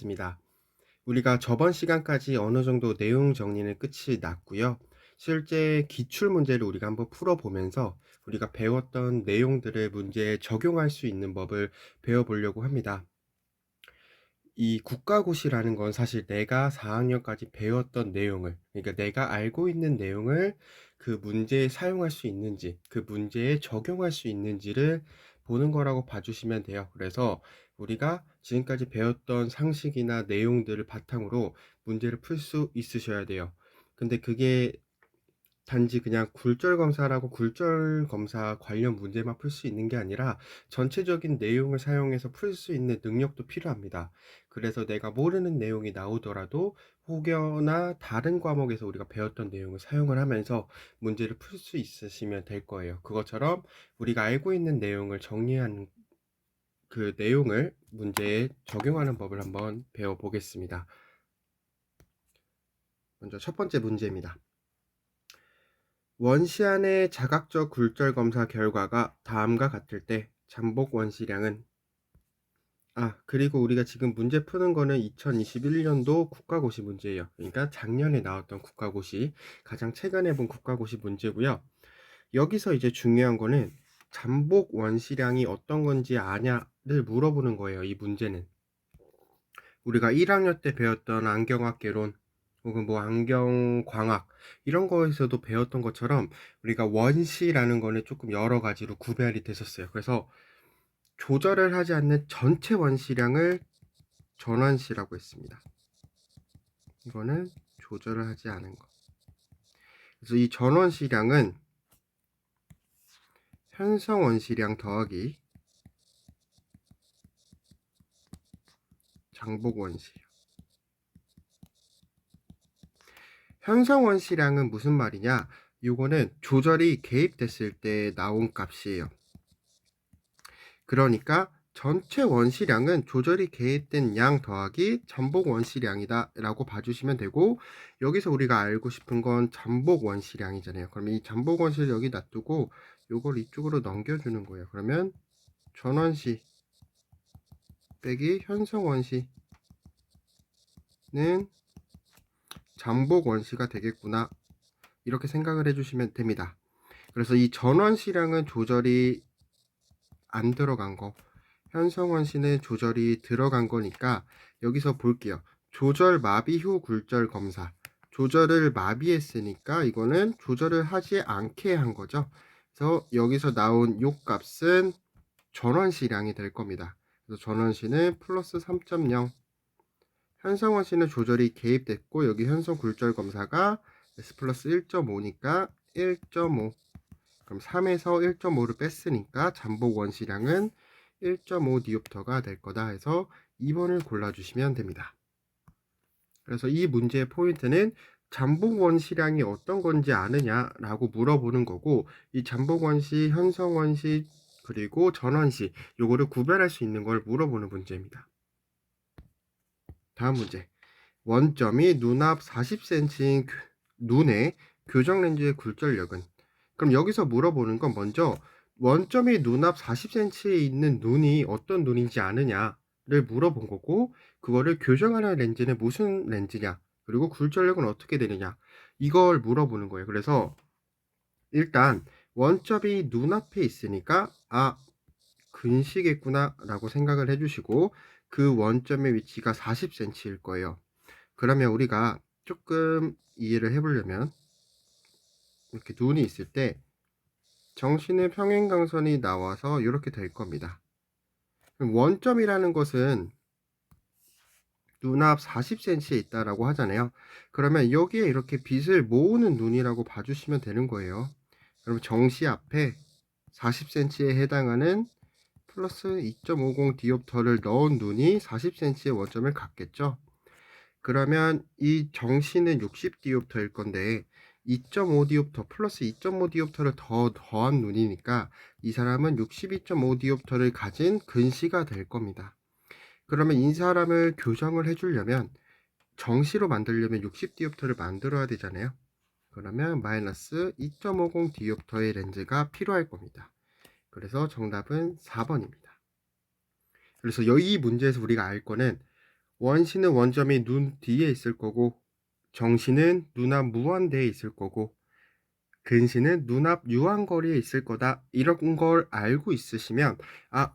보겠습니다. 우리가 저번 시간까지 어느 정도 내용 정리는 끝이 났고요. 실제 기출 문제를 우리가 한번 풀어보면서 우리가 배웠던 내용들을 문제에 적용할 수 있는 법을 배워보려고 합니다. 이 국가고시라는 건 사실 내가 4학년까지 배웠던 내용을, 그러니까 내가 알고 있는 내용을 그 문제에 사용할 수 있는지, 그 문제에 적용할 수 있는지를 보는 거라고 봐주시면 돼요. 그래서 우리가 지금까지 배웠던 상식이나 내용들을 바탕으로 문제를 풀 수 있으셔야 돼요. 근데 그게 단지 그냥 굴절 검사라고 굴절 검사 관련 문제만 풀 수 있는 게 아니라 전체적인 내용을 사용해서 풀 수 있는 능력도 필요합니다. 그래서 내가 모르는 내용이 나오더라도 혹여나 다른 과목에서 우리가 배웠던 내용을 사용을 하면서 문제를 풀 수 있으시면 될 거예요. 그것처럼 우리가 알고 있는 내용을 정리한 그 내용을 문제에 적용하는 법을 한번 배워보겠습니다. 먼저 첫 번째 문제입니다. 원시안의 자각적 굴절 검사 결과가 다음과 같을 때 잠복 원시량은 그리고 우리가 지금 문제 푸는 거는 2021년도 국가고시 문제예요. 그러니까 작년에 나왔던 국가고시, 가장 최근에 본 국가고시 문제고요. 여기서 이제 중요한 거는 잠복 원시량이 어떤 건지 아냐를 물어보는 거예요. 이 문제는 우리가 1학년 때 배웠던 안경학개론 혹은 뭐 안경광학 이런 거에서도 배웠던 것처럼 우리가 원시라는 거는 조금 여러 가지로 구별이 됐었어요. 그래서 조절을 하지 않는 전체 원시량을 전원시라고 했습니다. 이거는 조절을 하지 않은 거. 그래서 이 전원시량은 현성 원시량 더하기 장복 원시량. 현성 원시량은 무슨 말이냐? 이거는 조절이 개입됐을 때 나온 값이에요. 그러니까 전체 원시량은 조절이 개입된 양 더하기 잠복 원시량이다 라고 봐주시면 되고, 여기서 우리가 알고 싶은 건 잠복 원시량이잖아요. 그럼 이 잠복 원시를 여기 놔두고 요걸 이쪽으로 넘겨주는 거예요. 그러면 전원시 빼기 현성 원시는 잠복 원시가 되겠구나, 이렇게 생각을 해주시면 됩니다. 그래서 이 전원시량은 조절이 안 들어간 거, 현성원시는 조절이 들어간 거니까 여기서 볼게요. 조절 마비 후 굴절 검사. 조절을 마비했으니까 이거는 조절을 하지 않게 한 거죠. 그래서 여기서 나온 요 값은 전원시량이 될 겁니다. 그래서 전원시는 플러스 3.0. 현성원시는 조절이 개입됐고 여기 현성 굴절 검사가 S 플러스 1.5니까 1.5. 그럼 3에서 1.5를 뺐으니까 잠복 원시량은 1.5 디옵터가 될 거다 해서 2번을 골라주시면 됩니다. 그래서 이 문제의 포인트는 잠복 원시량이 어떤 건지 아느냐라고 물어보는 거고, 이 잠복 원시, 현성 원시, 그리고 전원시 요거를 구별할 수 있는 걸 물어보는 문제입니다. 다음 문제. 원점이 눈앞 40cm인 눈의 교정 렌즈의 굴절력은? 그럼 여기서 물어보는 건 먼저 원점이 눈앞 40cm에 있는 눈이 어떤 눈인지 아느냐를 물어본 거고, 그거를 교정하는 렌즈는 무슨 렌즈냐, 그리고 굴절력은 어떻게 되느냐, 이걸 물어보는 거예요. 그래서 일단 원점이 눈앞에 있으니까 근시겠구나 라고 생각을 해주시고, 그 원점의 위치가 40cm일 거예요. 그러면 우리가 조금 이해를 해보려면 이렇게 눈이 있을 때 정신의 평행광선이 나와서 이렇게 될 겁니다. 원점이라는 것은 눈앞 40cm에 있다라고 하잖아요. 그러면 여기에 이렇게 빛을 모으는 눈이라고 봐주시면 되는 거예요. 그럼 정시 앞에 40cm에 해당하는 플러스 2.50 디옵터를 넣은 눈이 40cm의 원점을 갖겠죠. 그러면 이 정시는 60 디옵터일 건데 2.5 디옵터 플러스 2.5 디옵터를 더한 눈이니까 이 사람은 62.5 디옵터를 가진 근시가 될 겁니다. 그러면 이 사람을 교정을 해주려면 정시로 만들려면 60 디옵터를 만들어야 되잖아요. 그러면 마이너스 2.50 디옵터의 렌즈가 필요할 겁니다. 그래서 정답은 4번입니다. 그래서 이 문제에서 우리가 알 거는 원시는 원점이 눈 뒤에 있을 거고, 정시는 눈앞 무한대에 있을 거고, 근시는 눈앞 유한거리에 있을 거다. 이런 걸 알고 있으시면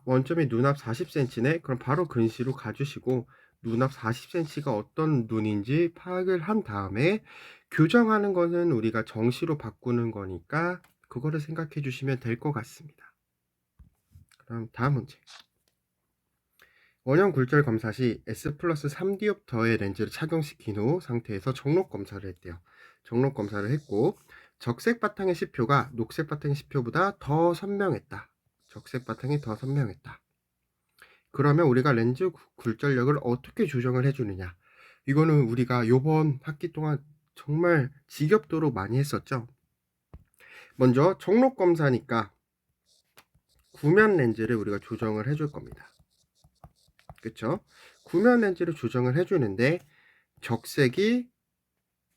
원점이 눈앞 40cm네? 그럼 바로 근시로 가주시고 눈앞 40cm가 어떤 눈인지 파악을 한 다음에 교정하는 거는 우리가 정시로 바꾸는 거니까 그거를 생각해 주시면 될 것 같습니다. 그럼 다음 문제. 원형 굴절 검사 시 S 플러스 3디옵터의 렌즈를 착용시킨 후 상태에서 정록 검사를 했대요. 정록 검사를 했고 적색 바탕의 시표가 녹색 바탕의 시표보다 더 선명했다. 적색 바탕이 더 선명했다. 그러면 우리가 렌즈 굴절력을 어떻게 조정을 해주느냐. 이거는 우리가 요번 학기 동안 정말 지겹도록 많이 했었죠. 먼저 정록 검사니까 구면 렌즈를 우리가 조정을 해줄 겁니다. 그쵸? 구면 렌즈를 조정을 해주는데 적색이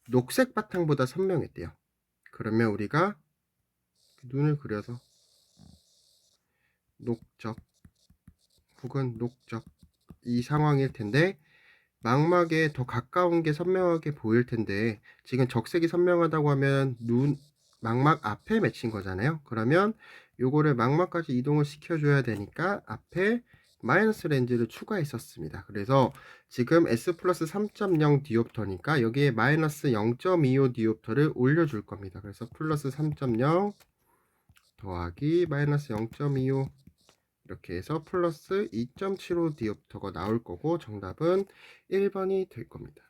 녹색 바탕보다 선명했대요. 그러면 우리가 눈을 그려서 녹적 혹은 녹적 이 상황일 텐데 망막에 더 가까운 게 선명하게 보일 텐데 지금 적색이 선명하다고 하면 눈 망막 앞에 맺힌 거잖아요. 그러면 요거를 망막까지 이동을 시켜줘야 되니까 앞에 마이너스 렌즈를 추가했었습니다. 그래서 지금 S 플러스 3.0 디옵터니까 여기에 마이너스 0.25 디옵터를 올려줄 겁니다. 그래서 플러스 3.0 더하기 마이너스 0.25 이렇게 해서 플러스 2.75 디옵터가 나올 거고 정답은 1번이 될 겁니다.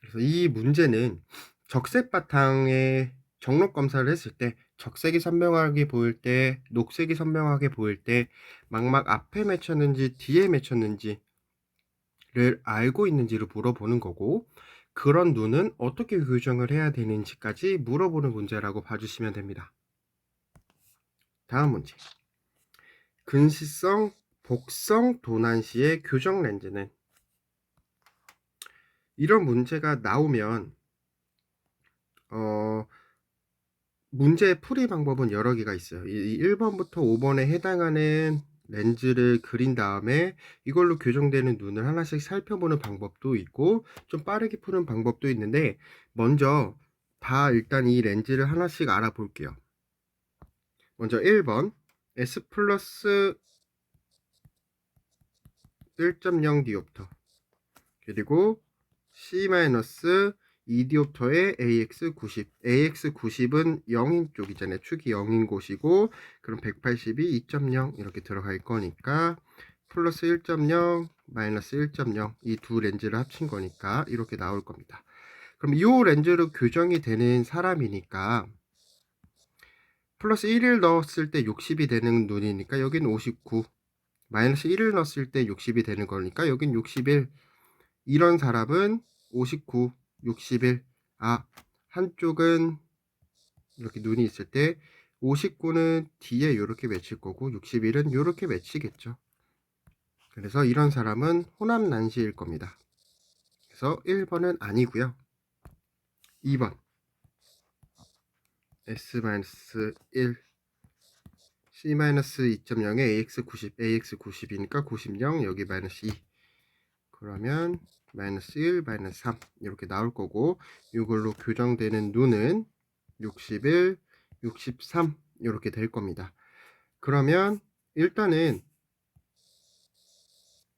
그래서 이 문제는 적색 바탕에 정록 검사를 했을 때 적색이 선명하게 보일 때, 녹색이 선명하게 보일 때 망막 앞에 맺혔는지 뒤에 맺혔는지를 알고 있는지를 물어보는 거고 그런 눈은 어떻게 교정을 해야 되는지까지 물어보는 문제라고 봐주시면 됩니다. 다음 문제. 근시성, 복성 도난시의 교정 렌즈는 이런 문제가 나오면 문제 풀이 방법은 여러 개가 있어요. 이 1번부터 5번에 해당하는 렌즈를 그린 다음에 이걸로 교정되는 눈을 하나씩 살펴보는 방법도 있고 좀 빠르게 푸는 방법도 있는데 먼저 다 일단 이 렌즈를 하나씩 알아볼게요. 먼저 1번 S 플러스 1.0 디옵터 그리고 C-2디옵터의 AX90 AX90은 0인 쪽이잖아요. 축이 0인 곳이고 그럼 180이 2.0 이렇게 들어갈 거니까 플러스 1.0 마이너스 1.0 이 두 렌즈를 합친 거니까 이렇게 나올 겁니다. 그럼 이 렌즈로 교정이 되는 사람이니까 플러스 1을 넣었을 때 60이 되는 눈이니까 여기는 59 마이너스 1을 넣었을 때 60이 되는 거니까 여긴 61 이런 사람은 59, 61 한쪽은 이렇게 눈이 있을 때 59는 뒤에 이렇게 맺힐 거고 61은 이렇게 맺히겠죠. 그래서 이런 사람은 호남난시일 겁니다. 그래서 1번은 아니고요. 2번 S-1 C-2.0에 AX90 AX90이니까 90, 여기 마이너스 2 그러면 마이너스 1, 마이너스 3 이렇게 나올 거고 이걸로 교정되는 눈은 61, 63 이렇게 될 겁니다. 그러면 일단은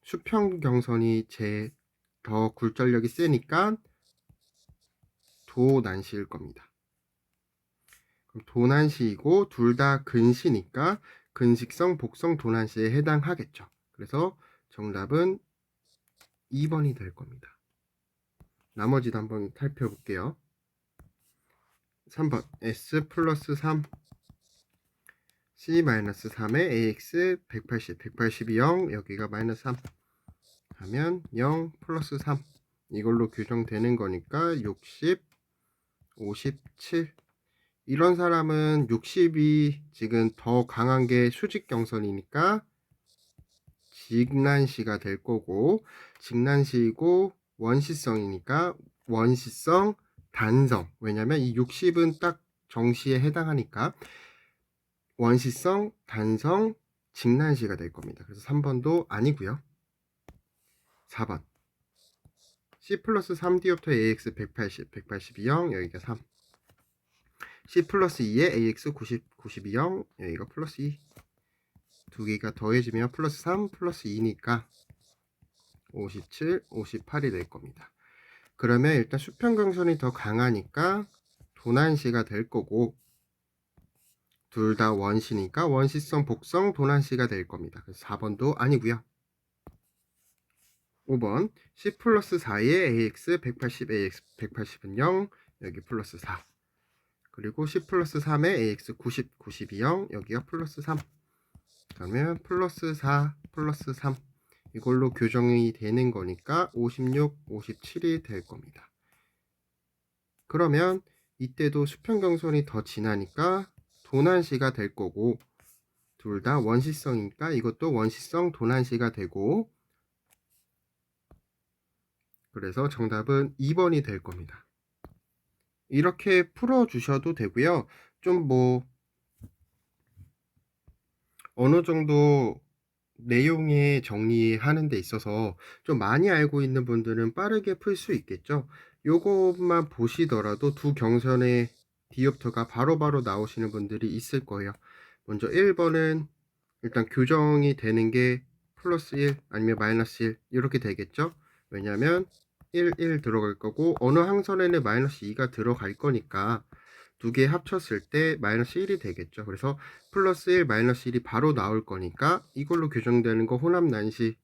수평경선이 더 굴절력이 세니까 도난시일 겁니다. 그럼 도난시이고 둘 다 근시니까 근식성, 복성 도난시에 해당하겠죠. 그래서 정답은 2번이 될 겁니다. 나머지도 한번 살펴볼게요. 3번 S 플러스 3 C-3에 AX 180 180이 0 여기가 마이너스 3 하면 0 플러스 3 이걸로 규정되는 거니까 60 57 이런 사람은 60이 지금 더 강한 게 수직경선이니까 직난시가 될 거고 직난시이고 원시성이니까 원시성 단성 왜냐면 이 60은 딱 정시에 해당하니까 원시성 단성 직난시가 될 겁니다. 그래서 3번도 아니고요. 4번 C 플러스 3디옵터 AX 180, 182, 0 여기가 3 C 플러스 2에 AX 90, 92, 0 여기가 플러스 2 두 개가 더해지면 플러스 3 플러스 2니까 57, 58이 될 겁니다. 그러면 일단 수평경선이 더 강하니까 도난시가 될 거고 둘 다 원시니까 원시성 복성 도난시가 될 겁니다. 그래서 4번도 아니고요. 5번 C 플러스 4에 AX 180, AX 180은 0 여기 플러스 4 그리고 C 플러스 3에 AX 90, 92, 0 여기가 플러스 3 그러면 플러스 4 플러스 3 이걸로 교정이 되는 거니까 56, 57이 될 겁니다. 그러면 이때도 수평경선이 더 진하니까 도난시가 될 거고 둘 다 원시성이니까 이것도 원시성 도난시가 되고 그래서 정답은 2번이 될 겁니다. 이렇게 풀어주셔도 되고요. 좀 어느 정도 내용에 정리하는 데 있어서 좀 많이 알고 있는 분들은 빠르게 풀 수 있겠죠. 요것만 보시더라도 두 경선의 디옵터가 바로바로 나오시는 분들이 있을 거예요. 먼저 1번은 일단 교정이 되는 게 플러스 1 아니면 마이너스 1 이렇게 되겠죠. 왜냐하면 1, 1 들어갈 거고 어느 항선에는 마이너스 2가 들어갈 거니까 두 개 합쳤을 때 마이너스 1이 되겠죠. 그래서 플러스 1, 마이너스 1이 바로 나올 거니까 이걸로 교정되는 거 혼합난시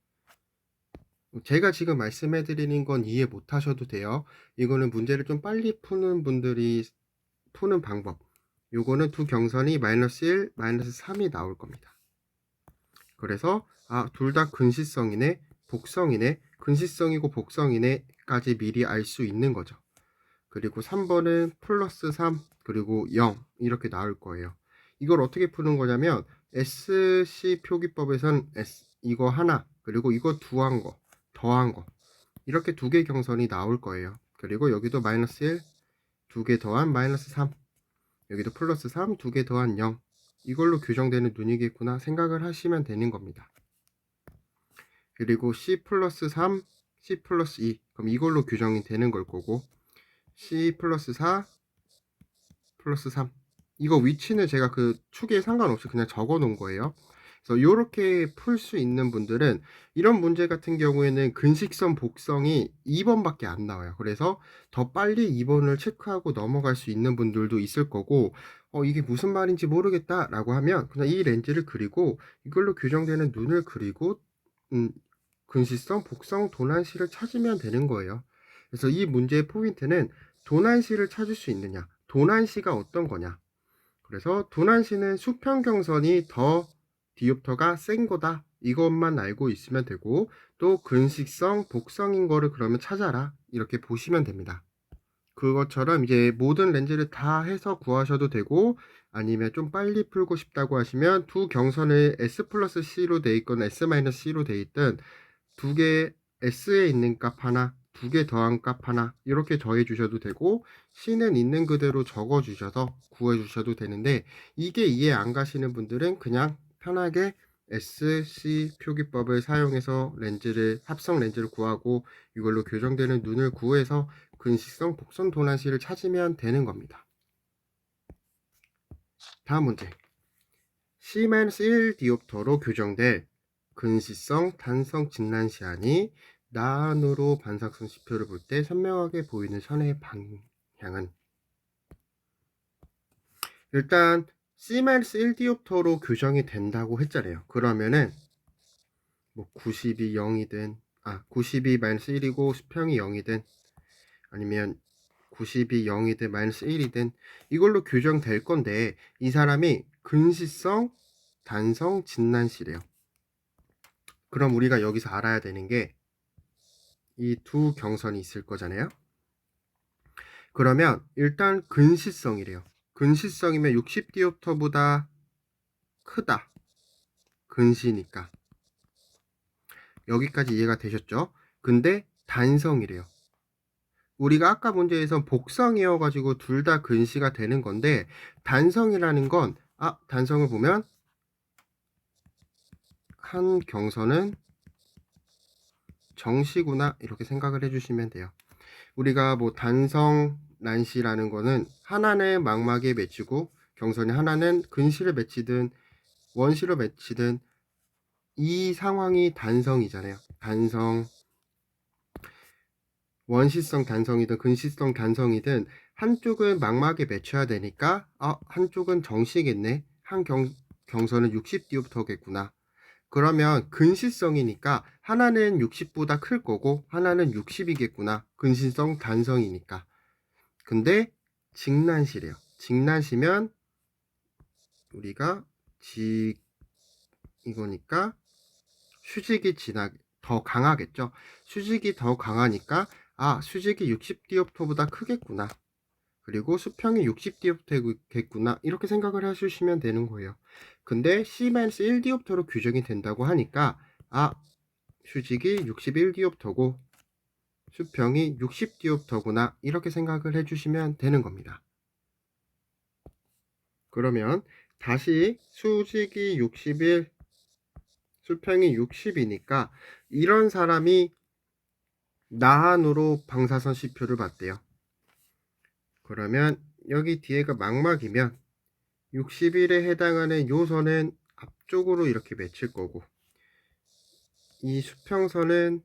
제가 지금 말씀해 드리는 건 이해 못 하셔도 돼요. 이거는 문제를 좀 빨리 푸는 분들이 푸는 방법 요거는 두 경선이 마이너스 1, 마이너스 3이 나올 겁니다. 그래서 둘 다 근시성이네 복성이네 근시성이고 복성이네 까지 미리 알 수 있는 거죠. 그리고 3번은 플러스 3 그리고 0 이렇게 나올 거예요. 이걸 어떻게 푸는 거냐면 SC 표기법에선 이거 하나 그리고 이거 더한 거 이렇게 두 개 경선이 나올 거예요. 그리고 여기도 마이너스 1 두 개 더한 마이너스 3 여기도 플러스 3 두 개 더한 0 이걸로 규정되는 눈이겠구나 생각을 하시면 되는 겁니다. 그리고 C 플러스 3 C 플러스 2 그럼 이걸로 규정이 되는 걸 거고 C 플러스 4 플러스 3 이거 위치는 제가 그 축에 상관없이 그냥 적어 놓은 거예요. 그래서 이렇게 풀 수 있는 분들은 이런 문제 같은 경우에는 근식성 복성이 2번밖에 안 나와요. 그래서 더 빨리 2번을 체크하고 넘어갈 수 있는 분들도 있을 거고 이게 무슨 말인지 모르겠다 라고 하면 그냥 이 렌즈를 그리고 이걸로 규정되는 눈을 그리고 근시성 복성 도난시를 찾으면 되는 거예요. 그래서 이 문제의 포인트는 도난시를 찾을 수 있느냐 도난시가 어떤 거냐 그래서 도난시는 수평경선이 더 디옵터가 센 거다 이것만 알고 있으면 되고 또 근식성 복성인 거를 그러면 찾아라 이렇게 보시면 됩니다. 그것처럼 이제 모든 렌즈를 다 해서 구하셔도 되고 아니면 좀 빨리 풀고 싶다고 하시면 두 경선을 S 플러스 C로 돼 있건 S 마이너스 C로 돼 있든 두 개 S에 있는 값 하나 두 개 더한 값 하나 이렇게 더해 주셔도 되고 C는 있는 그대로 적어 주셔서 구해 주셔도 되는데 이게 이해 안 가시는 분들은 그냥 편하게 SC 표기법을 사용해서 합성 렌즈를 구하고 이걸로 교정되는 눈을 구해서 근시성 복선 도난시를 찾으면 되는 겁니다. 다음 문제 C-1 디옵터로 교정될 근시성 단성 진난 시안이 나안으로 반사선 지표를 볼 때 선명하게 보이는 선의 방향은 일단 C-1 디옵터로 교정이 된다고 했잖아요. 그러면은 90이 0이든 90이 -1이고 수평이 0이든 아니면 90이 0이든 -1이든 이걸로 교정될 건데 이 사람이 근시성 단성 진난시래요. 그럼 우리가 여기서 알아야 되는 게 이 두 경선이 있을 거잖아요. 그러면 일단 근시성이래요. 근시성이면 60디옵터보다 크다. 근시니까. 여기까지 이해가 되셨죠? 근데 단성이래요. 우리가 아까 문제에서 복성이어가지고 둘 다 근시가 되는 건데 단성이라는 건 단성을 보면 한 경선은 정시구나 이렇게 생각을 해주시면 돼요. 우리가 뭐 단성, 난시라는 거는 하나는 망막에 맺히고 경선이 하나는 근시를 맺히든 원시로 맺히든 이 상황이 단성이잖아요. 단성, 원시성 단성이든 근시성 단성이든 한쪽은 망막에 맺혀야 되니까 한쪽은 정시겠네. 경선은 60디옵터겠구나. 그러면 근시성이니까 하나는 60보다 클 거고 하나는 60이겠구나. 근시성 단성이니까. 근데 직난시래요. 직난시면 우리가 이거니까 수직이 더 강하겠죠. 수직이 더 강하니까 수직이 60디옵터보다 크겠구나. 그리고 수평이 60디옵터겠구나. 이렇게 생각을 해주시면 되는 거예요. 근데 C-1디옵터로 규정이 된다고 하니까 수직이 61디옵터고 수평이 60디옵터구나. 이렇게 생각을 해주시면 되는 겁니다. 그러면 다시 수직이 61, 수평이 60이니까 이런 사람이 나한으로 방사선 C표를 봤대요. 그러면 여기 뒤에가 망막이면 61에 해당하는 요선은 앞쪽으로 이렇게 맺힐 거고 이 수평선은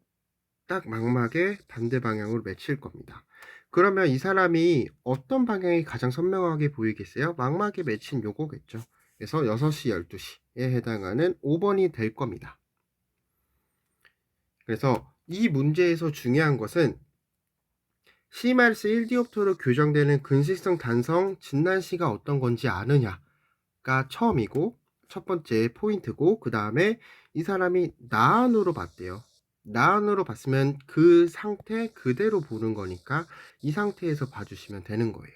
딱 망막의 반대 방향으로 맺힐 겁니다. 그러면 이 사람이 어떤 방향이 가장 선명하게 보이겠어요? 망막에 맺힌 요거겠죠. 그래서 6시, 12시에 해당하는 5번이 될 겁니다. 그래서 이 문제에서 중요한 것은 C-1디옵터로 교정되는 근시성 단성 진난시가 어떤 건지 아느냐가 처음이고 첫 번째 포인트고, 그 다음에 이 사람이 나안으로 봤대요. 나안으로 봤으면 그 상태 그대로 보는 거니까 이 상태에서 봐주시면 되는 거예요.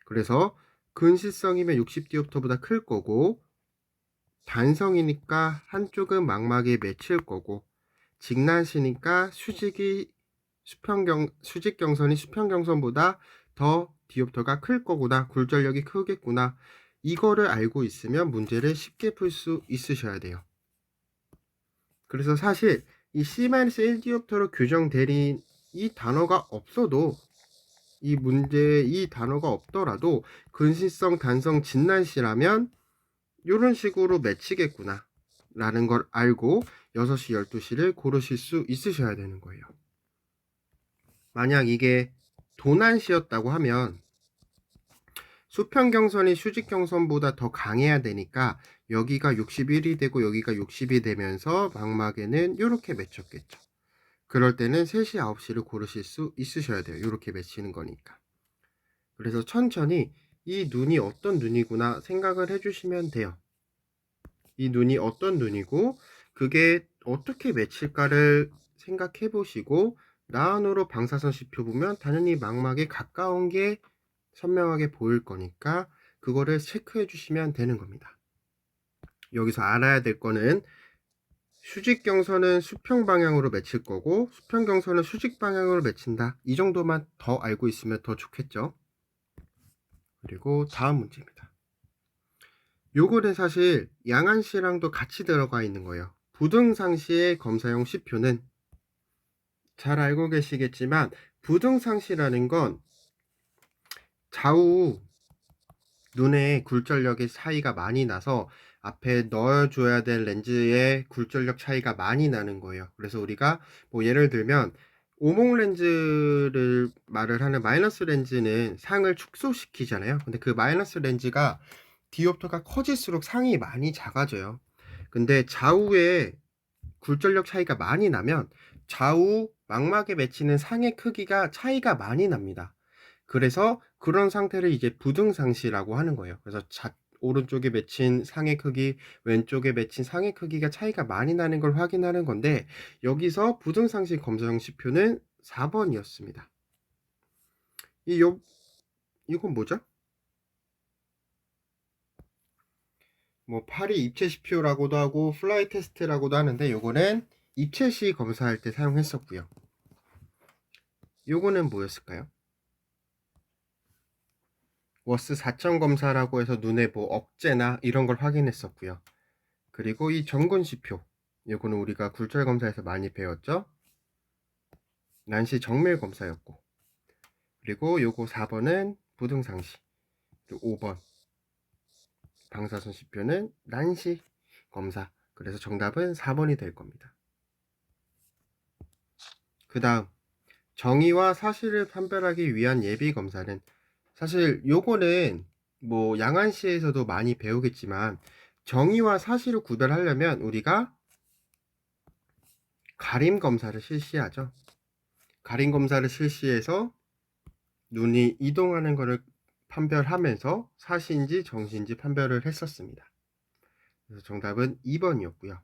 그래서 근시성이면 60디옵터보다 클 거고 단성이니까 한쪽은 망막에 맺힐 거고 직난시니까 수직 경선이 수평 경선보다 더 디옵터가 클 거구나, 굴절력이 크겠구나, 이거를 알고 있으면 문제를 쉽게 풀 수 있으셔야 돼요. 그래서 사실 이 C-1디옵터로 규정된 이 단어가 없어도 이 단어가 없더라도 근시성 단성 진난시라면 이런 식으로 맺히겠구나 라는 걸 알고 6시, 12시를 고르실 수 있으셔야 되는 거예요. 만약 이게 도난시였다고 하면 수평경선이 수직경선보다 더 강해야 되니까 여기가 61이 되고 여기가 60이 되면서 망막에는 이렇게 맺혔겠죠. 그럴 때는 3시, 9시를 고르실 수 있으셔야 돼요. 이렇게 맺히는 거니까. 그래서 천천히 이 눈이 어떤 눈이구나 생각을 해주시면 돼요. 이 눈이 어떤 눈이고 그게 어떻게 맺힐까를 생각해 보시고 나안으로 방사선 C표 보면 당연히 망막에 가까운 게 선명하게 보일 거니까 그거를 체크해 주시면 되는 겁니다. 여기서 알아야 될 거는 수직경선은 수평 방향으로 맺힐 거고 수평경선은 수직 방향으로 맺힌다. 이 정도만 더 알고 있으면 더 좋겠죠. 그리고 다음 문제입니다. 요거는 사실 양안시랑도 같이 들어가 있는 거예요. 부등상시의 검사용 C표는 잘 알고 계시겠지만 부등상시라는 건 좌우 눈의 굴절력의 차이가 많이 나서 앞에 넣어줘야 될 렌즈의 굴절력 차이가 많이 나는 거예요. 그래서 우리가 뭐 예를 들면 오목 렌즈를 말을 하는 마이너스 렌즈는 상을 축소시키잖아요. 근데 그 마이너스 렌즈가 디옵터가 커질수록 상이 많이 작아져요. 근데 좌우에 굴절력 차이가 많이 나면 좌우 망막에 맺히는 상의 크기가 차이가 많이 납니다. 그래서 그런 상태를 이제 부등상시라고 하는 거예요. 그래서 오른쪽에 맺힌 상의 크기, 왼쪽에 맺힌 상의 크기가 차이가 많이 나는 걸 확인하는 건데 여기서 부등상시 검사형 C표는 4번이었습니다. 이건 뭐죠? 뭐 파리 입체 C표라고도 하고 플라이 테스트라고도 하는데 요거는 입체 시 검사할 때 사용했었고요. 요거는 뭐였을까요? 워스 4점 검사라고 해서 눈에 뭐 억제나 이런 걸 확인했었고요. 그리고 이 점근시표, 요거는 우리가 굴절 검사에서 많이 배웠죠. 난시 정밀 검사였고, 그리고 요거 4번은 부등상시, 그리고 5번 방사선 시표는 난시 검사. 그래서 정답은 4번이 될 겁니다. 그 다음, 정의와 사실을 판별하기 위한 예비 검사는, 사실 요거는 뭐 양안시에서도 많이 배우겠지만, 정의와 사실을 구별하려면 우리가 가림 검사를 실시하죠. 가림 검사를 실시해서 눈이 이동하는 것을 판별하면서 사시인지 정시인지 판별을 했었습니다. 그래서 정답은 2번이었고요.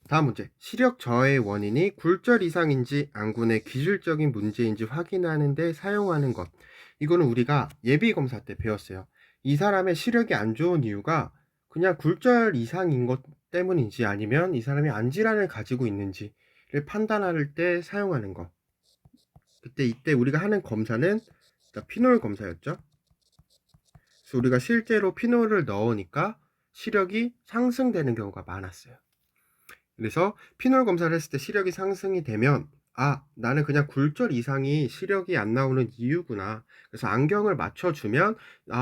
다음 문제. 시력 저하의 원인이 굴절 이상인지 안군의 기술적인 문제인지 확인하는 데 사용하는 것. 이거는 우리가 예비검사 때 배웠어요. 이 사람의 시력이 안 좋은 이유가 그냥 굴절 이상인 것 때문인지 아니면 이 사람이 안질환을 가지고 있는지를 판단할 때 사용하는 것. 이때 우리가 하는 검사는 피놀 검사였죠. 그래서 우리가 실제로 피놀을 넣으니까 시력이 상승되는 경우가 많았어요. 그래서 피놀 검사를 했을 때 시력이 상승이 되면 나는 그냥 굴절 이상이 시력이 안 나오는 이유구나. 그래서 안경을 맞춰주면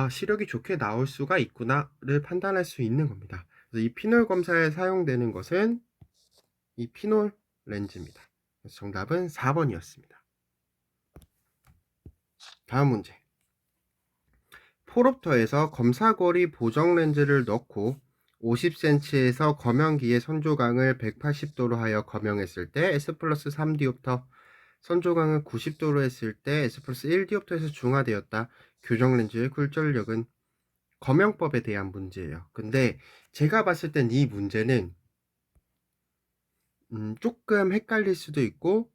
시력이 좋게 나올 수가 있구나를 판단할 수 있는 겁니다. 그래서 이 피놀 검사에 사용되는 것은 이 피놀 렌즈입니다. 그래서 정답은 4번이었습니다. 다음 문제. 포롭터에서 검사거리 보정 렌즈를 넣고 50cm에서 검영기의 선조각을 180도로 하여 검영했을 때 S 플러스 3디옵터, 선조각을 90도로 했을 때 S 플러스 1디옵터에서 중화되었다. 교정 렌즈의 굴절력은 검영법에 대한 문제예요. 근데 제가 봤을 땐 이 문제는 조금 헷갈릴 수도 있고,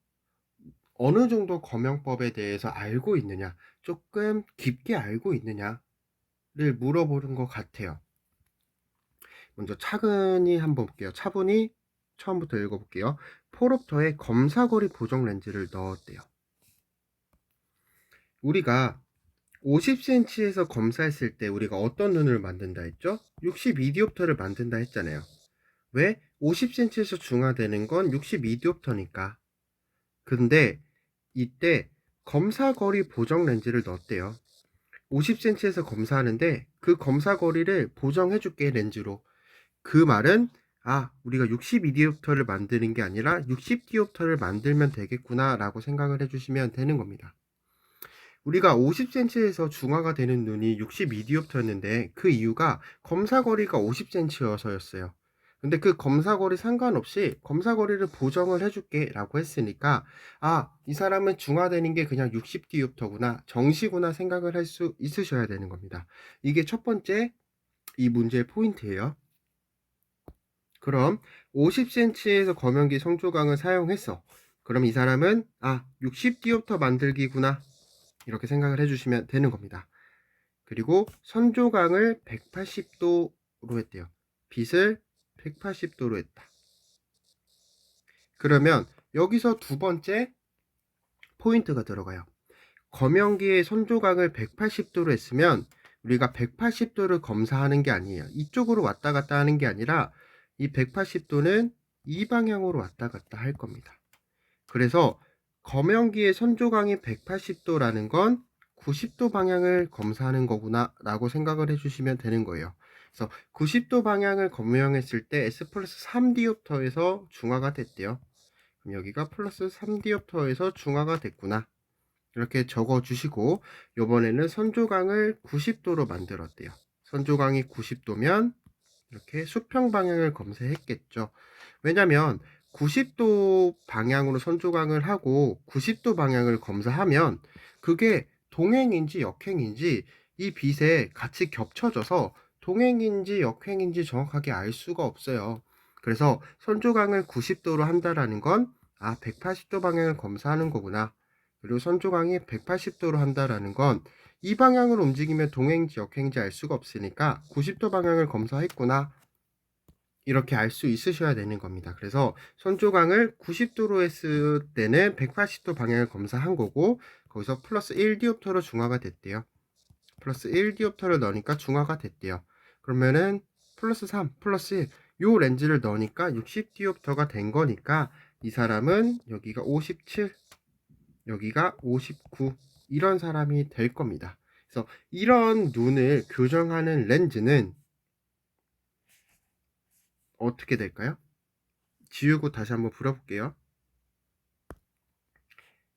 어느 정도 검영법에 대해서 알고 있느냐, 조금 깊게 알고 있느냐를 물어보는 것 같아요. 먼저 차근히 한번 볼게요. 차분히 처음부터 읽어볼게요. 포롭터에 검사거리 보정 렌즈를 넣었대요. 우리가 50cm에서 검사했을 때 우리가 어떤 눈을 만든다 했죠? 62디옵터를 만든다 했잖아요. 왜? 50cm에서 중화되는 건 62디옵터니까. 근데 이때 검사거리 보정 렌즈를 넣었대요. 50cm에서 검사하는데 그 검사거리를 보정해줄게, 렌즈로. 그 말은 우리가 62디옵터를 만드는 게 아니라 60디옵터를 만들면 되겠구나 라고 생각을 해주시면 되는 겁니다. 우리가 50cm에서 중화가 되는 눈이 62디옵터였는데 그 이유가 검사거리가 50cm여서였어요. 근데 그 검사거리 상관없이 검사거리를 보정을 해줄게 라고 했으니까 이 사람은 중화되는 게 그냥 60디옵터구나, 정시구나 생각을 할 수 있으셔야 되는 겁니다. 이게 첫 번째 이 문제의 포인트예요. 그럼 50cm에서 검영기 성조각을 사용했어. 그럼 이 사람은 60디옵터 만들기구나 이렇게 생각을 해주시면 되는 겁니다. 그리고 선조각을 180도로 했대요. 빛을 180도로 했다. 그러면 여기서 두 번째 포인트가 들어가요. 검영기의 선조각을 180도로 했으면 우리가 180도를 검사하는 게 아니에요. 이쪽으로 왔다 갔다 하는 게 아니라 이 180도는 이 방향으로 왔다 갔다 할 겁니다. 그래서 검영기의 선조각이 180도라는 건 90도 방향을 검사하는 거구나 라고 생각을 해주시면 되는 거예요. 그래서 90도 방향을 검영했을 때 S 플러스 3디옵터에서 중화가 됐대요. 그럼 여기가 플러스 3디옵터에서 중화가 됐구나 이렇게 적어 주시고, 이번에는 선조각을 90도로 만들었대요. 선조각이 90도면 이렇게 수평 방향을 검사했겠죠. 왜냐면 90도 방향으로 선조각을 하고 90도 방향을 검사하면 그게 동행인지 역행인지 이 빛에 같이 겹쳐져서 동행인지 역행인지 정확하게 알 수가 없어요. 그래서 선조각을 90도로 한다라는 건 180도 방향을 검사하는 거구나. 그리고 선조각이 180도로 한다라는 건 이 방향으로 움직이면 동행인지 역행인지 알 수가 없으니까 90도 방향을 검사했구나 이렇게 알 수 있으셔야 되는 겁니다. 그래서 선조각을 90도로 했을 때는 180도 방향을 검사한 거고, 거기서 플러스 1디옵터로 중화가 됐대요. 플러스 1디옵터를 넣으니까 중화가 됐대요. 그러면은 플러스 3, 플러스 1, 요 렌즈를 넣으니까 60디옵터가 된 거니까 이 사람은 여기가 57, 여기가 59 이런 사람이 될 겁니다. 그래서 이런 눈을 교정하는 렌즈는 어떻게 될까요? 지우고 다시 한번 풀어볼게요.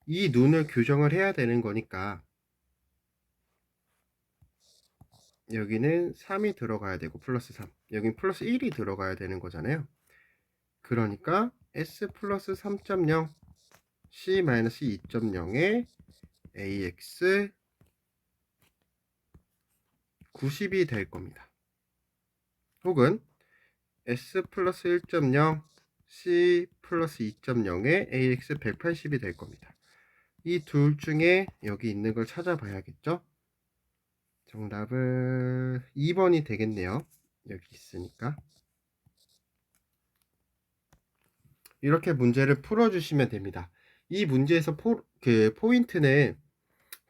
이 눈을 교정을 해야 되는 거니까 여기는 3이 들어가야 되고 플러스 3, 여긴 플러스 1이 들어가야 되는 거잖아요. 그러니까 S 플러스 3.0 C 마이너스 2.0에 AX 90이 될 겁니다. 혹은 S 플러스 1.0 C 플러스 2.0에 AX 180이 될 겁니다. 이 둘 중에 여기 있는 걸 찾아봐야겠죠? 정답은 2번이 되겠네요. 여기 있으니까. 이렇게 문제를 풀어주시면 됩니다. 이 문제에서 포인트는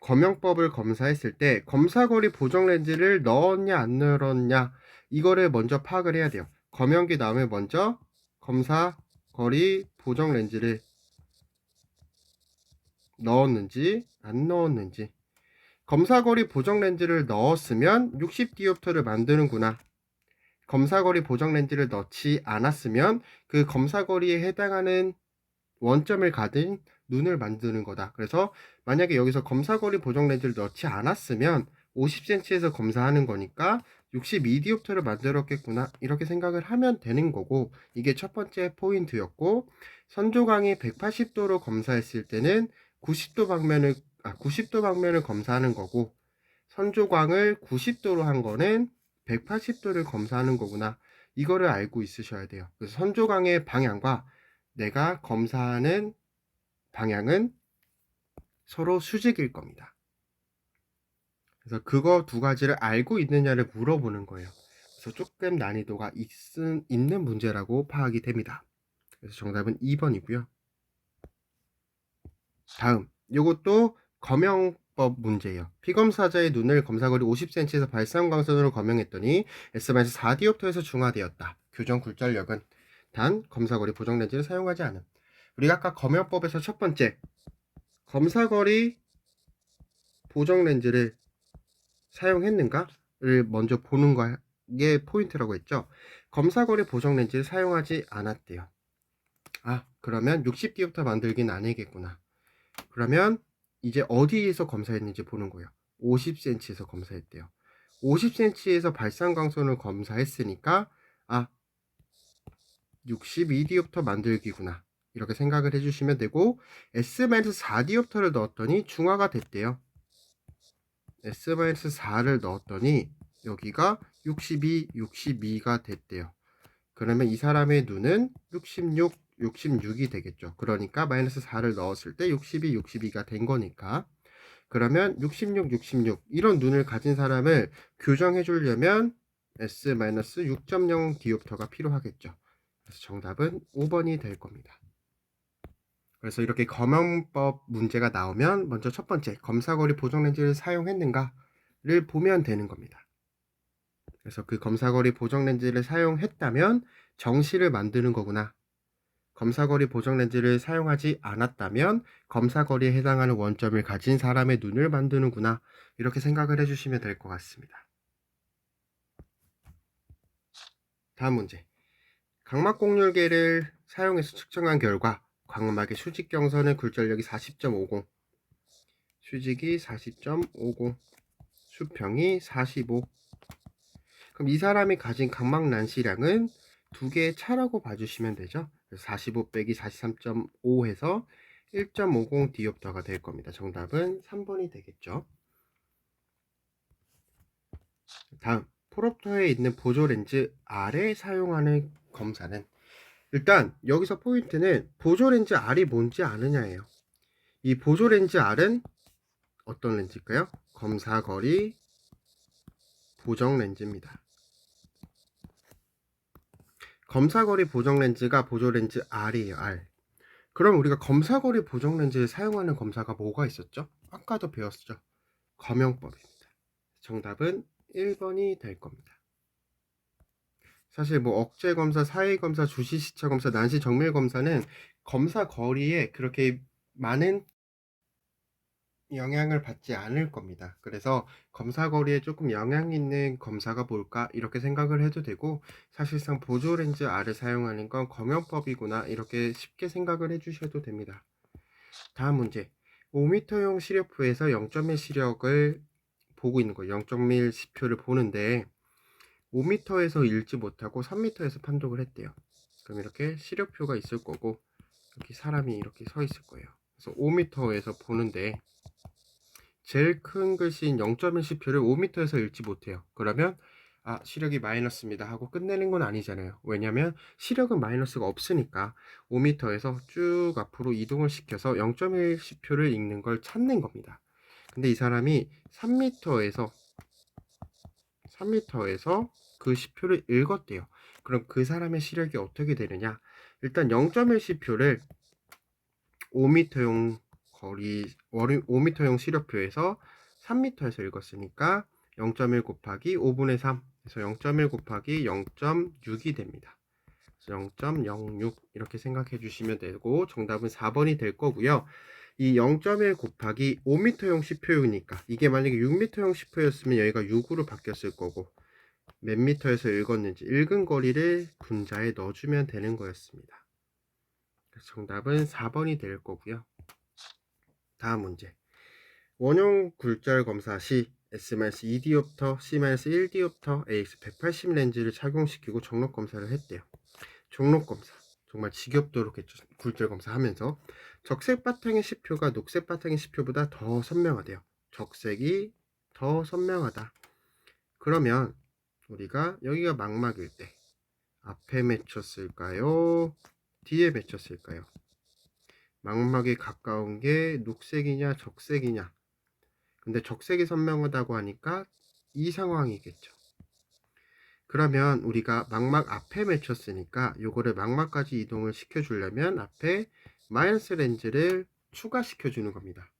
검영법을 검사했을 때 검사거리 보정렌즈를 넣었냐 안 넣었냐 이거를 먼저 파악을 해야 돼요. 검영기 나오면 먼저 검사거리 보정렌즈를 넣었는지 안 넣었는지, 검사거리 보정렌즈를 넣었으면 60디옵터를 만드는구나, 검사거리 보정렌즈를 넣지 않았으면 그 검사거리에 해당하는 원점을 가진 눈을 만드는 거다. 그래서 만약에 여기서 검사거리 보정렌즈를 넣지 않았으면 50cm에서 검사하는 거니까 62디옵터를 만들었겠구나 이렇게 생각을 하면 되는 거고, 이게 첫 번째 포인트였고, 선조광이 180도로 검사했을 때는 90도 방면을 검사하는 거고, 선조광을 90도로 한 거는 180도를 검사하는 거구나, 이거를 알고 있으셔야 돼요. 그래서 선조광의 방향과 내가 검사하는 방향은 서로 수직일 겁니다. 그래서 그거 두 가지를 알고 있느냐를 물어보는 거예요. 그래서 조금 난이도가 있는 문제라고 파악이 됩니다. 그래서 정답은 2번이고요. 다음, 이것도 검영법 문제예요. 피검사자의 눈을 검사거리 50cm에서 발산광선으로 검영했더니 S-4디옵터에서 중화되었다. 교정 굴절력은 단 검사거리 보정렌즈를 사용하지 않음. 우리가 아까 검영법에서 첫 번째 검사거리 보정렌즈를 사용했는가를 먼저 보는 게 포인트라고 했죠. 검사거리 보정렌즈를 사용하지 않았대요. 그러면 60디옵터 만들긴 아니겠구나. 그러면 이제 어디에서 검사했는지 보는 거예요. 50cm에서 검사했대요. 50cm에서 발산광선을 검사했으니까 62디옵터 만들기구나 이렇게 생각을 해주시면 되고, S-4디옵터를 넣었더니 중화가 됐대요. S-4를 넣었더니 여기가 62가 됐대요. 그러면 이 사람의 눈은 66이 되겠죠. 그러니까 마이너스 4를 넣었을 때 62가 된 거니까, 그러면 66 이런 눈을 가진 사람을 교정해 주려면 S-6.0 디옵터가 필요하겠죠. 그래서 정답은 5번이 될 겁니다. 그래서 이렇게 검영법 문제가 나오면 먼저 첫 번째 검사거리 보정렌즈를 사용했는가를 보면 되는 겁니다. 그래서 그 검사거리 보정렌즈를 사용했다면 정시를 만드는 거구나, 검사거리 보정렌즈를 사용하지 않았다면 검사거리에 해당하는 원점을 가진 사람의 눈을 만드는구나, 이렇게 생각을 해주시면 될 것 같습니다. 다음 문제. 각막공률계를 사용해서 측정한 결과 광막의 수직경선의 굴절력이 40.50, 수직이 40.50, 수평이 45. 그럼 이 사람이 가진 각막 난시량은 두 개의 차라고 봐주시면 되죠. 45 빼기 43.5 해서 1.50 디옵터가 될 겁니다. 정답은 3번이 되겠죠. 다음, 프롭터에 있는 보조렌즈 R에 사용하는 검사는, 일단 여기서 포인트는 보조렌즈 R이 뭔지 아느냐예요. 이 보조렌즈 R은 어떤 렌즈일까요? 검사거리 보정렌즈입니다. 검사거리 보정렌즈가 보조렌즈 R이에요. R. 그럼 우리가 검사거리 보정렌즈를 사용하는 검사가 뭐가 있었죠? 아까도 배웠죠. 검영법입니다. 정답은 1번이 될 겁니다. 사실 억제검사, 사회검사, 주시시차검사, 난시정밀검사는 검사 거리에 그렇게 많은 영향을 받지 않을 겁니다. 그래서 '검사 거리에 조금 영향 있는 검사가 뭘까?' 이렇게 생각을 해도 되고, 사실상 보조 렌즈 R을 사용하는 건 검역법이구나 이렇게 쉽게 생각을 해 주셔도 됩니다. 다음 문제. 5m용 시력표에서 0.1 시력을 보고 있는 거예요. 0.1 지표를 보는데 5m에서 읽지 못하고 3m에서 판독을 했대요. 그럼 이렇게 시력표가 있을 거고 여기 사람이 이렇게 서 있을 거예요. 그래서 5m에서 보는데 제일 큰 글씨인 0.1 시표를 5m에서 읽지 못해요. 그러면 시력이 마이너스입니다 하고 끝내는 건 아니잖아요. 왜냐면 시력은 마이너스가 없으니까 5m에서 쭉 앞으로 이동을 시켜서 0.1 시표를 읽는 걸 찾는 겁니다. 근데 이 사람이 3m에서 그 시표를 읽었대요. 그럼 그 사람의 시력이 어떻게 되느냐? 일단 0.1 시표를 5m용 5m용 시력표에서 3m에서 읽었으니까 0.1 곱하기 5분의 3 그래서 0.1 곱하기 0.6이 됩니다. 0.06 이렇게 생각해 주시면 되고 정답은 4번이 될 거고요. 이 0.1 곱하기 5m용 시표이니까 이게 만약에 6m용 시표였으면 여기가 6으로 바뀌었을 거고 몇 미터에서 읽었는지 읽은 거리를 분자에 넣어주면 되는 거였습니다. 그래서 정답은 4번이 될 거고요. 다음 문제. 원형 굴절 검사 시 S-2디옵터, C-1디옵터, AX180 렌즈를 착용시키고 정록 검사를 했대요. 정록 검사 정말 지겹도록 했죠. 굴절 검사 하면서 적색 바탕의 시표가 녹색 바탕의 시표보다 더 선명하대요. 적색이 더 선명하다. 그러면 우리가 여기가 망막일 때 앞에 맺혔을까요? 뒤에 맺혔을까요? 망막에 가까운 게 녹색이냐 적색이냐. 근데 적색이 선명하다고 하니까 이 상황이겠죠. 그러면 우리가 망막 앞에 맺혔으니까 요거를 망막까지 이동을 시켜주려면 앞에 마이너스 렌즈를 추가시켜 주는 겁니다.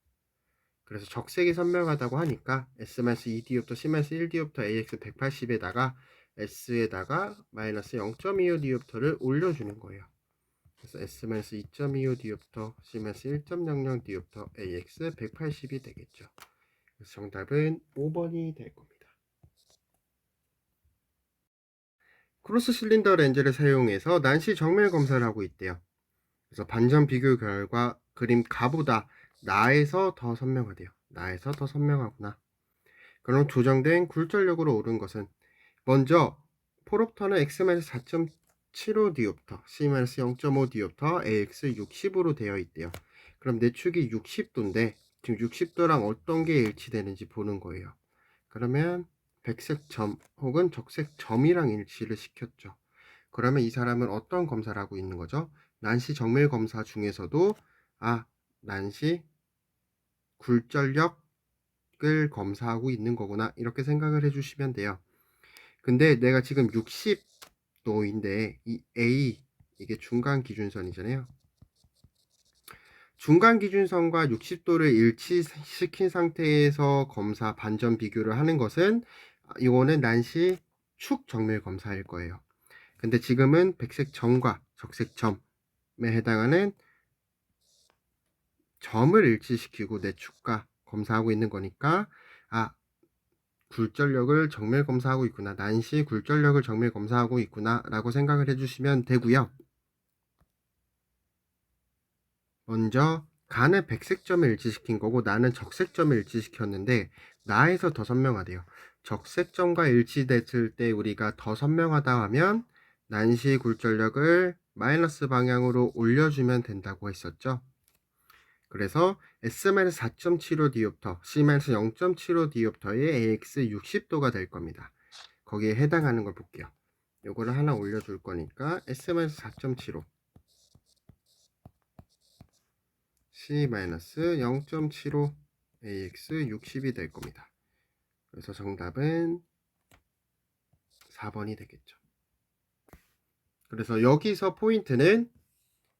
그래서 적색이 선명하다고 하니까 S-2디옵터, C-1디옵터 AX180에다가 S에다가 마이너스 0.25디옵터를 올려주는 거예요. 그래서 S-2.25디옵터, C-1.00 디옵터 AX180이 되겠죠. 그래서 정답은 5번이 될 겁니다. 크로스 실린더 렌즈를 사용해서 난시 정밀 검사를 하고 있대요. 그래서 반전 비교 결과 그림 가보다 나에서 더 선명하대요. 나에서 더 선명하구나. 그럼 조정된 굴절력으로 오른 것은 먼저 포롭터는 X-4.75 디옵터, C-0.5 디옵터, AX60으로 되어 있대요. 그럼 내 축이 60도인데 지금 60도랑 어떤 게 일치되는지 보는 거예요. 그러면 백색 점 혹은 적색 점이랑 일치를 시켰죠. 그러면 이 사람은 어떤 검사를 하고 있는 거죠? 난시 정밀 검사 중에서도 난시 굴절력을 검사하고 있는 거구나 이렇게 생각을 해주시면 돼요. 근데 내가 지금 60도인데 이 A 이게 중간 기준선이잖아요. 중간 기준선과 60도를 일치시킨 상태에서 검사 반전 비교를 하는 것은 이거는 난시 축 정밀 검사일 거예요. 근데 지금은 백색 점과 적색 점에 해당하는 점을 일치시키고 내 축과 검사하고 있는 거니까 굴절력을 정밀 검사하고 있구나. 난시 굴절력을 정밀 검사하고 있구나 라고 생각을 해주시면 되고요. 먼저 간은 백색점을 일치시킨 거고 나는 적색점을 일치시켰는데 나에서 더 선명하대요. 적색점과 일치됐을 때 우리가 더 선명하다 하면 난시 굴절력을 마이너스 방향으로 올려주면 된다고 했었죠. 그래서 S-4.75 디옵터, C-0.75 디옵터의 AX 60도가 될 겁니다. 거기에 해당하는 걸 볼게요. 요거를 하나 올려줄 거니까 S-4.75 C-0.75 AX 60이 될 겁니다. 그래서 정답은 4번이 되겠죠. 그래서 여기서 포인트는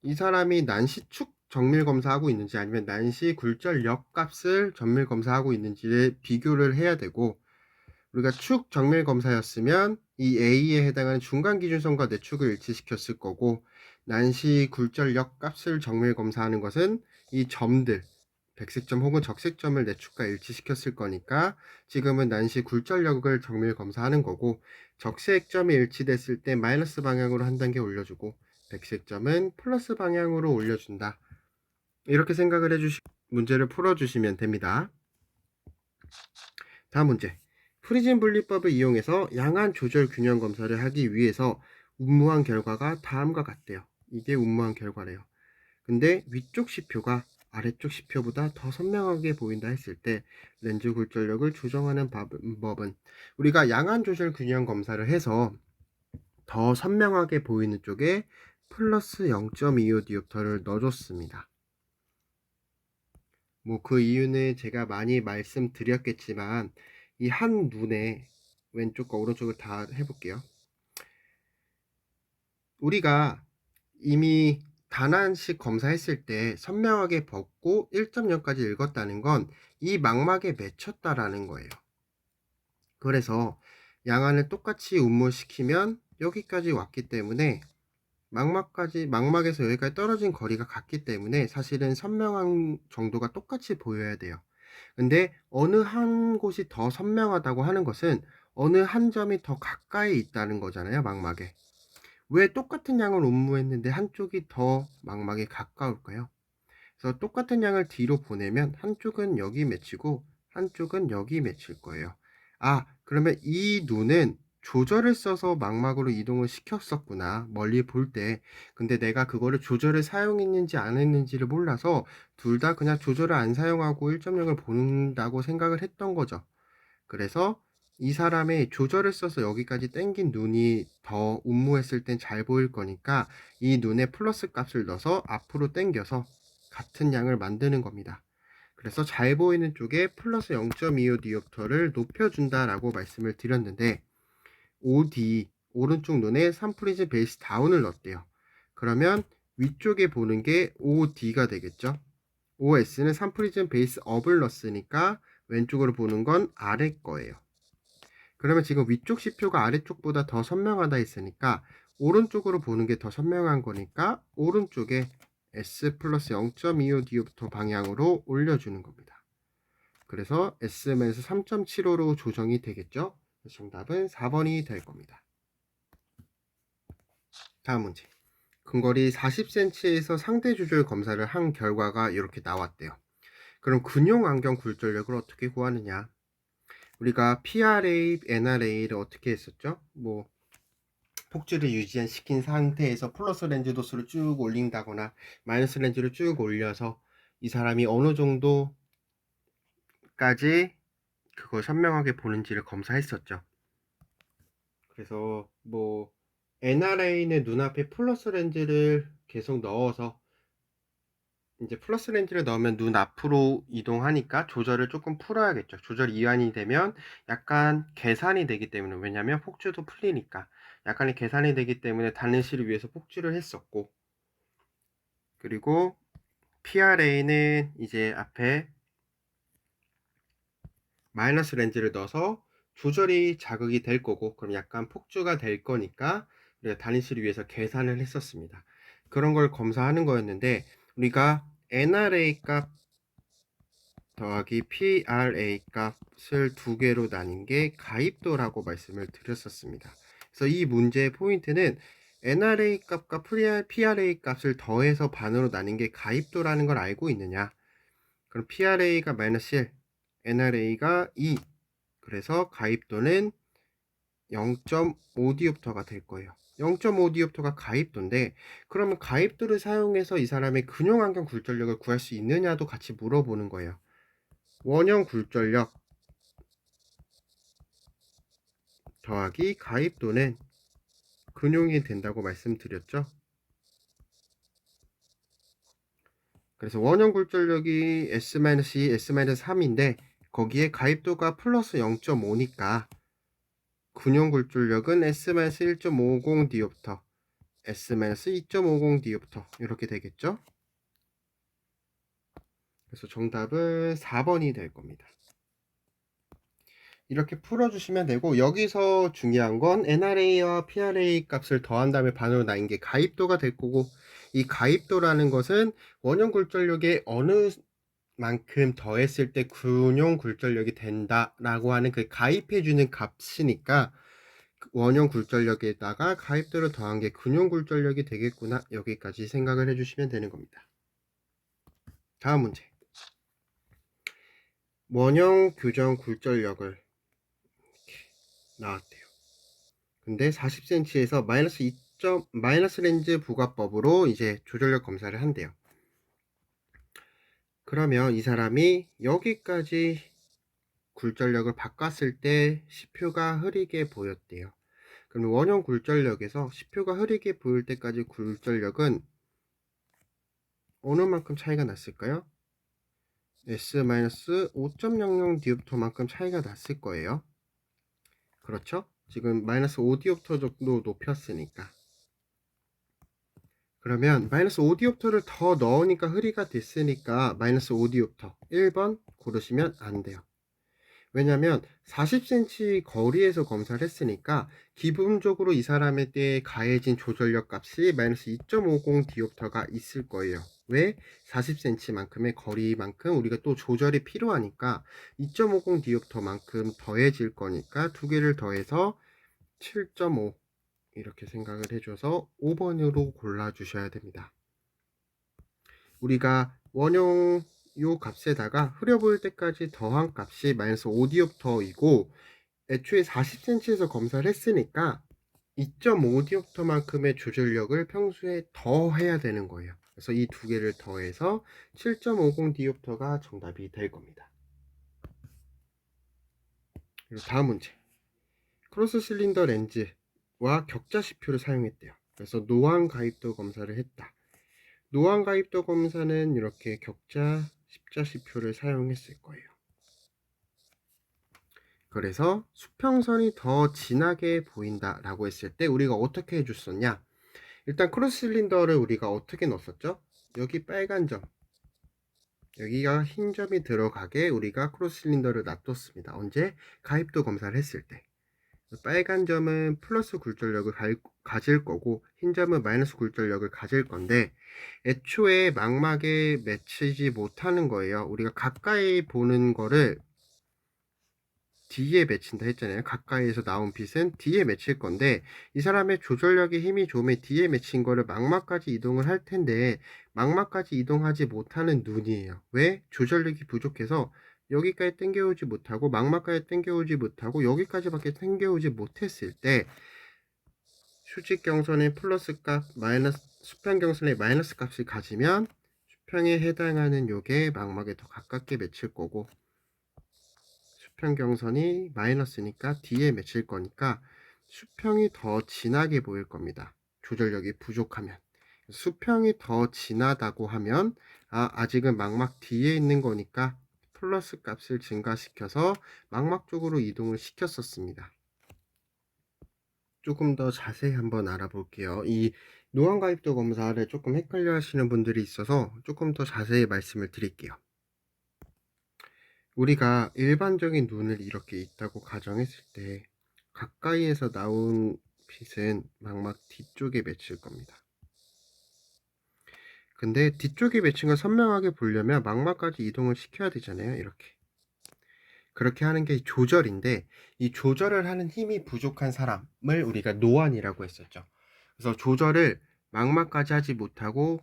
이 사람이 난시축 정밀 검사하고 있는지 아니면 난시 굴절력 값을 정밀 검사하고 있는지를 비교를 해야 되고, 우리가 축 정밀 검사였으면 이 A에 해당하는 중간 기준선과 내 축을 일치시켰을 거고 난시 굴절력 값을 정밀 검사하는 것은 이 점들, 백색점 혹은 적색점을 내축과 일치시켰을 거니까 지금은 난시 굴절력을 정밀 검사하는 거고, 적색점이 일치됐을 때 마이너스 방향으로 한 단계 올려주고 백색점은 플러스 방향으로 올려준다. 이렇게 생각을 해주시고 문제를 풀어주시면 됩니다. 다음 문제. 프리즘 분리법을 이용해서 양안 조절 균형 검사를 하기 위해서 운무한 결과가 다음과 같대요. 이게 운무한 결과래요. 근데 위쪽 시표가 아래쪽 시표보다 더 선명하게 보인다 했을 때 렌즈 굴절력을 조정하는 방법은, 우리가 양안 조절 균형 검사를 해서 더 선명하게 보이는 쪽에 플러스 0.25 디옵터를 넣어줬습니다. 뭐 그 이유는 제가 많이 말씀드렸겠지만 이 한 눈에 왼쪽과 오른쪽을 다 해볼게요. 우리가 이미 단한씩 검사했을 때 선명하게 벗고 1.0까지 읽었다는 건 이 망막에 맺혔다라는 거예요. 그래서 양안을 똑같이 운무시키면 여기까지 왔기 때문에 망막에서 여기까지 떨어진 거리가 같기 때문에 사실은 선명한 정도가 똑같이 보여야 돼요. 근데 어느 한 곳이 더 선명하다고 하는 것은 어느 한 점이 더 가까이 있다는 거잖아요, 망막에. 왜 똑같은 양을 운무했는데 한쪽이 더 망막에 가까울까요? 그래서 똑같은 양을 뒤로 보내면 한쪽은 여기 맺히고 한쪽은 여기 맺힐 거예요. 아, 그러면 이 눈은 조절을 써서 망막으로 이동을 시켰었구나, 멀리 볼 때. 근데 내가 그거를 조절을 사용했는지 안 했는지를 몰라서 둘 다 그냥 조절을 안 사용하고 1.0을 본다고 생각을 했던 거죠. 그래서 이 사람의 조절을 써서 여기까지 당긴 눈이 더 운무했을 땐 잘 보일 거니까 이 눈에 플러스 값을 넣어서 앞으로 당겨서 같은 양을 만드는 겁니다. 그래서 잘 보이는 쪽에 플러스 0.25 디옵터를 높여준다라고 말씀을 드렸는데, OD, 오른쪽 눈에 3프리즘 베이스 다운을 넣었대요. 그러면 위쪽에 보는 게 OD가 되겠죠. OS는 3프리즘 베이스 업을 넣었으니까 왼쪽으로 보는 건 아래 거예요. 그러면 지금 위쪽 시표가 아래쪽보다 더 선명하다 했으니까 오른쪽으로 보는 게 더 선명한 거니까 오른쪽에 S 플러스 0.25 디옵터 방향으로 올려주는 겁니다. 그래서 S에서 3.75로 조정이 되겠죠. 정답은 4번이 될 겁니다. 다음 문제. 근거리 40cm에서 상대 조절 검사를 한 결과가 이렇게 나왔대요. 그럼 근용 안경 굴절력을 어떻게 구하느냐? 우리가 PRA, NRA를 어떻게 했었죠? 뭐 폭주를 유지시킨 상태에서 플러스 렌즈 도수를 쭉 올린다거나 마이너스 렌즈를 쭉 올려서 이 사람이 어느 정도까지 그걸 선명하게 보는지를 검사했었죠. 그래서 뭐 NRA는 눈앞에 플러스 렌즈를 계속 넣어서 이제 플러스 렌즈를 넣으면 눈 앞으로 이동하니까 조절을 조금 풀어야겠죠. 조절 이완이 되면 약간 계산이 되기 때문에, 왜냐면 폭주도 풀리니까 약간의 계산이 되기 때문에 단일시를 위해서 폭주를 했었고, 그리고 PRA는 이제 앞에 마이너스 렌즈를 넣어서 조절이 자극이 될 거고, 그럼 약간 폭주가 될 거니까 우리가 단일시를 위해서 계산을 했었습니다. 그런 걸 검사하는 거였는데, 우리가 NRA 값 더하기 PRA 값을 두 개로 나뉜 게 가입도라고 말씀을 드렸었습니다. 그래서 이 문제의 포인트는 NRA 값과 PRA 값을 더해서 반으로 나뉜 게 가입도라는 걸 알고 있느냐. 그럼 PRA가 마이너스 1, NRA가 2, 그래서 가입도는 0.5 디옵터가 될 거예요. 0.5 디옵터가 가입도인데, 그러면 가입도를 사용해서 이 사람의 근용안경 굴절력을 구할 수 있느냐도 같이 물어보는 거예요. 원형 굴절력 더하기 가입도는 근용이 된다고 말씀드렸죠. 그래서 원형 굴절력이 S-2, S-3인데 거기에 가입도가 플러스 0.5니까 근용 굴절력은 S-1.50 디옵터, S-2.50 디옵터 이렇게 되겠죠. 그래서 정답은 4번이 될 겁니다. 이렇게 풀어주시면 되고, 여기서 중요한 건 NRA와 PRA 값을 더한 다음에 반으로 나뉜 게 가입도가 될 거고, 이 가입도라는 것은 원형 굴절력에 어느 만큼 더했을 때 군용 굴절력이 된다라고 하는 그 가입해주는 값이니까, 원형 굴절력에다가 가입도를 더한 게 군용 굴절력이 되겠구나, 여기까지 생각을 해주시면 되는 겁니다. 다음 문제. 원형 규정 굴절력을 나왔대요. 근데 40cm에서 마이너스 2점 마이너스 렌즈 부가법으로 이제 조절력 검사를 한대요. 그러면 이 사람이 여기까지 굴절력을 바꿨을 때 시표가 흐리게 보였대요. 그럼 원형 굴절력에서 시표가 흐리게 보일 때까지 굴절력은 어느 만큼 차이가 났을까요? S-5.00 디옵터만큼 차이가 났을 거예요. 그렇죠? 지금 마이너스 5 디옵터 정도 높였으니까. 그러면 마이너스 5 디옵터를 더 넣으니까 흐리가 됐으니까 마이너스 5 디옵터 1번 고르시면 안 돼요. 왜냐면 40cm 거리에서 검사를 했으니까 기본적으로 이 사람에 대해 가해진 조절력 값이 마이너스 2.50 디옵터가 있을 거예요. 왜? 40cm만큼의 거리만큼 우리가 또 조절이 필요하니까 2.50 디옵터만큼 더해질 거니까 두 개를 더해서 7.5 이렇게 생각을 해줘서 5번으로 골라주셔야 됩니다. 우리가 원형 요 값에다가 흐려 보일 때까지 더한 값이 마이너스 5디옵터이고 애초에 40cm에서 검사를 했으니까 2.5디옵터만큼의 조절력을 평소에 더 해야 되는 거예요. 그래서 이 두 개를 더해서 7.50디옵터가 정답이 될 겁니다. 그리고 다음 문제. 크로스 실린더 렌즈와 격자 시표를 사용했대요. 그래서 노안 가입도 검사를 했다. 노안 가입도 검사는 이렇게 격자 십자 시표를 사용했을 거예요. 그래서 수평선이 더 진하게 보인다 라고 했을 때 우리가 어떻게 해줬었냐, 일단 크로스 실린더를 우리가 어떻게 넣었었죠? 여기 빨간 점, 여기가 흰 점이 들어가게 우리가 크로스 실린더를 놔뒀습니다. 언제? 가입도 검사를 했을 때. 빨간 점은 플러스 굴절력을 가질 거고 흰 점은 마이너스 굴절력을 가질 건데 애초에 망막에 맺히지 못하는 거예요. 우리가 가까이 보는 거를 D에 맺힌다 했잖아요. 가까이에서 나온 빛은 D에 맺힐 건데 이 사람의 조절력의 힘이 좋으면 D에 맺힌 거를 망막까지 이동을 할 텐데 망막까지 이동하지 못하는 눈이에요. 왜? 조절력이 부족해서 여기까지 당겨오지 못하고 망막까지 당겨오지 못하고 여기까지밖에 당겨오지 못했을 때 수직 경선의 플러스 값 마이너스 수평 경선의 마이너스 값을 가지면 수평에 해당하는 요게 망막에 더 가깝게 맺힐 거고 수평 경선이 마이너스니까 D에 맺힐 거니까 수평이 더 진하게 보일 겁니다. 조절력이 부족하면. 수평이 더 진하다고 하면 아직은 망막 D에 있는 거니까 플러스 값을 증가시켜서 망막 쪽으로 이동을 시켰었습니다. 조금 더 자세히 한번 알아볼게요. 이 노안 가입도 검사를 조금 헷갈려 하시는 분들이 있어서 조금 더 자세히 말씀을 드릴게요. 우리가 일반적인 눈을 이렇게 있다고 가정했을 때 가까이에서 나온 빛은 망막 뒤쪽에 맺힐 겁니다. 근데 뒤쪽에 맺힌 걸 선명하게 보려면 망막까지 이동을 시켜야 되잖아요. 이렇게. 그렇게 하는 게 조절인데 이 조절을 하는 힘이 부족한 사람을 우리가 노안이라고 했었죠. 그래서 조절을 망막까지 하지 못하고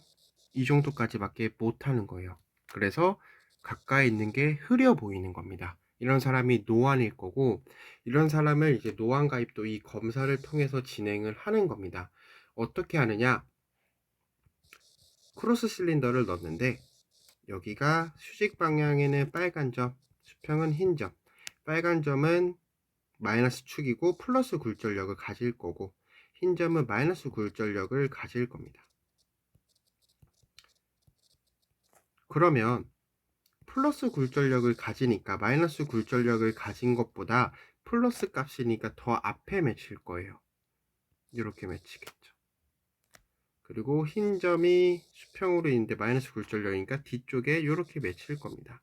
이 정도까지밖에 못하는 거예요. 그래서 가까이 있는 게 흐려 보이는 겁니다. 이런 사람이 노안일 거고 이런 사람을 이제 노안 가입도 이 검사를 통해서 진행을 하는 겁니다. 어떻게 하느냐? 크로스 실린더를 넣는데 여기가 수직 방향에는 빨간 점, 수평은 흰 점. 빨간 점은 마이너스 축이고 플러스 굴절력을 가질 거고 흰 점은 마이너스 굴절력을 가질 겁니다. 그러면 플러스 굴절력을 가지니까 마이너스 굴절력을 가진 것보다 플러스 값이니까 더 앞에 맺힐 거예요. 이렇게 맺히겠죠. 그리고 흰 점이 수평으로 있는데 마이너스 굴절력이니까 뒤쪽에 이렇게 맺힐 겁니다.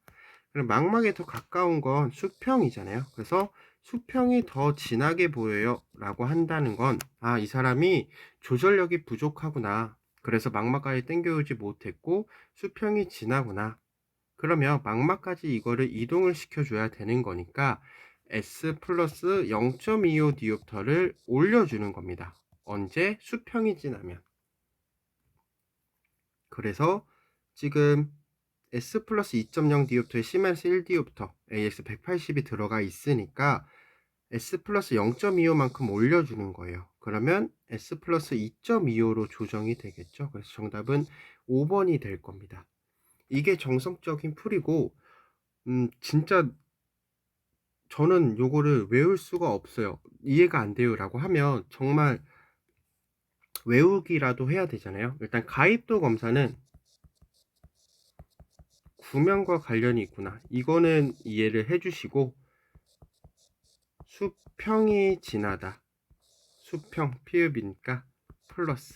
그럼 망막에 더 가까운 건 수평이잖아요. 그래서 수평이 더 진하게 보여요 라고 한다는 건, 아, 이 사람이 조절력이 부족하구나. 그래서 막막까지 당겨오지 못했고 수평이 진하구나. 그러면 망막까지 이거를 이동을 시켜줘야 되는 거니까 S 플러스 0.25 디옵터를 올려주는 겁니다. 언제? 수평이 진하면. 그래서 지금 S 플러스 2.0 디옵터에 시멘스 1 디옵터 AS 180이 들어가 있으니까 S 플러스 0.25만큼 올려주는 거예요. 그러면 S 플러스 2.25로 조정이 되겠죠. 그래서 정답은 5번이 될 겁니다. 이게 정석적인 풀이고, 진짜 저는 요거를 외울 수가 없어요. 이해가 안 돼요 라고 하면 정말 외우기라도 해야 되잖아요. 일단 가입도 검사는 구명과 관련이 있구나. 이거는 이해를 해주시고, 수평이 진하다. 수평 피읍이니까 플러스.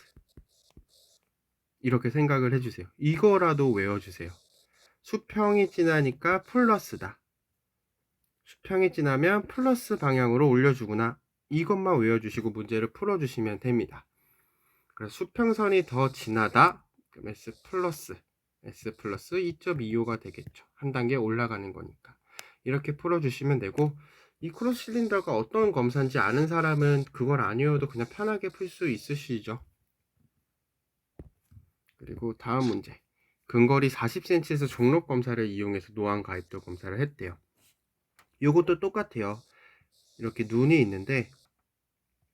이렇게 생각을 해주세요. 이거라도 외워주세요. 수평이 진하니까 플러스다. 수평이 진하면 플러스 방향으로 올려주구나. 이것만 외워주시고 문제를 풀어주시면 됩니다. 그래서 수평선이 더 진하다. 그럼 S 플러스 2.25가 되겠죠. 한 단계 올라가는 거니까. 이렇게 풀어주시면 되고, 이 크로스 실린더가 어떤 검사인지 아는 사람은 그걸 안 외워도 그냥 편하게 풀 수 있으시죠. 그리고 다음 문제. 근거리 40cm에서 종록 검사를 이용해서 노안 가입도 검사를 했대요. 이것도 똑같아요. 이렇게 눈이 있는데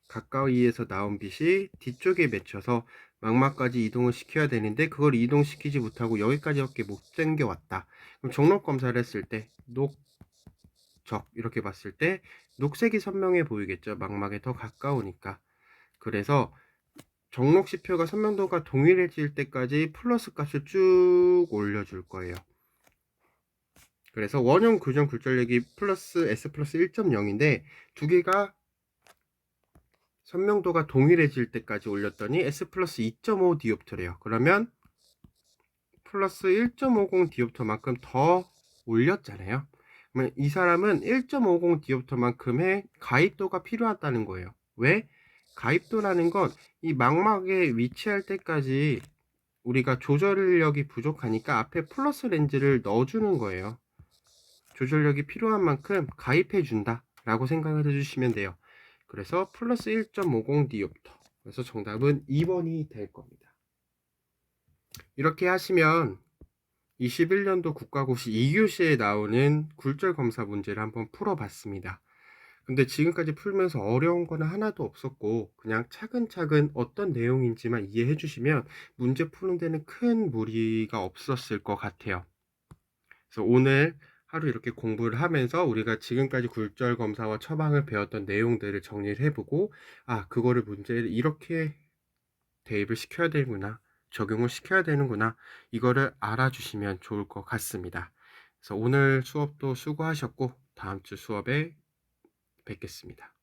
가까이에서 나온 빛이 뒤쪽에 맺혀서 망막까지 이동을 시켜야 되는데 그걸 이동시키지 못하고 여기까지밖에 못 당겨왔다. 그럼 종록 검사를 했을 때 녹적 이렇게 봤을 때 녹색이 선명해 보이겠죠. 망막에 더 가까우니까. 그래서 정록시표가 선명도가 동일해질 때까지 플러스 값을 쭉 올려줄 거예요. 그래서 원형 교정 굴절력이 플러스 S 플러스 1.0인데 두 개가 선명도가 동일해질 때까지 올렸더니 S 플러스 2.5 디옵터래요. 그러면 플러스 1.50 디옵터만큼 더 올렸잖아요. 그러면 이 사람은 1.50 디옵터만큼의 가입도가 필요하다는 거예요. 왜? 가입도라는 건 이 망막에 위치할 때까지 우리가 조절력이 부족하니까 앞에 플러스 렌즈를 넣어주는 거예요. 조절력이 필요한 만큼 가입해 준다 라고 생각을 해주시면 돼요. 그래서 플러스 1.50 디옵터. 그래서 정답은 2번이 될 겁니다. 이렇게 하시면 21년도 국가고시 2교시에 나오는 굴절 검사 문제를 한번 풀어봤습니다. 근데 지금까지 풀면서 어려운 거는 하나도 없었고 그냥 차근차근 어떤 내용인지만 이해해 주시면 문제 푸는 데는 큰 무리가 없었을 것 같아요. 그래서 오늘 하루 이렇게 공부를 하면서 우리가 지금까지 굴절 검사와 처방을 배웠던 내용들을 정리를 해보고, 아, 그거를 문제를 이렇게 대입을 시켜야 되는구나, 적용을 시켜야 되는구나, 이거를 알아주시면 좋을 것 같습니다. 그래서 오늘 수업도 수고하셨고 다음 주 수업에 뵙겠습니다.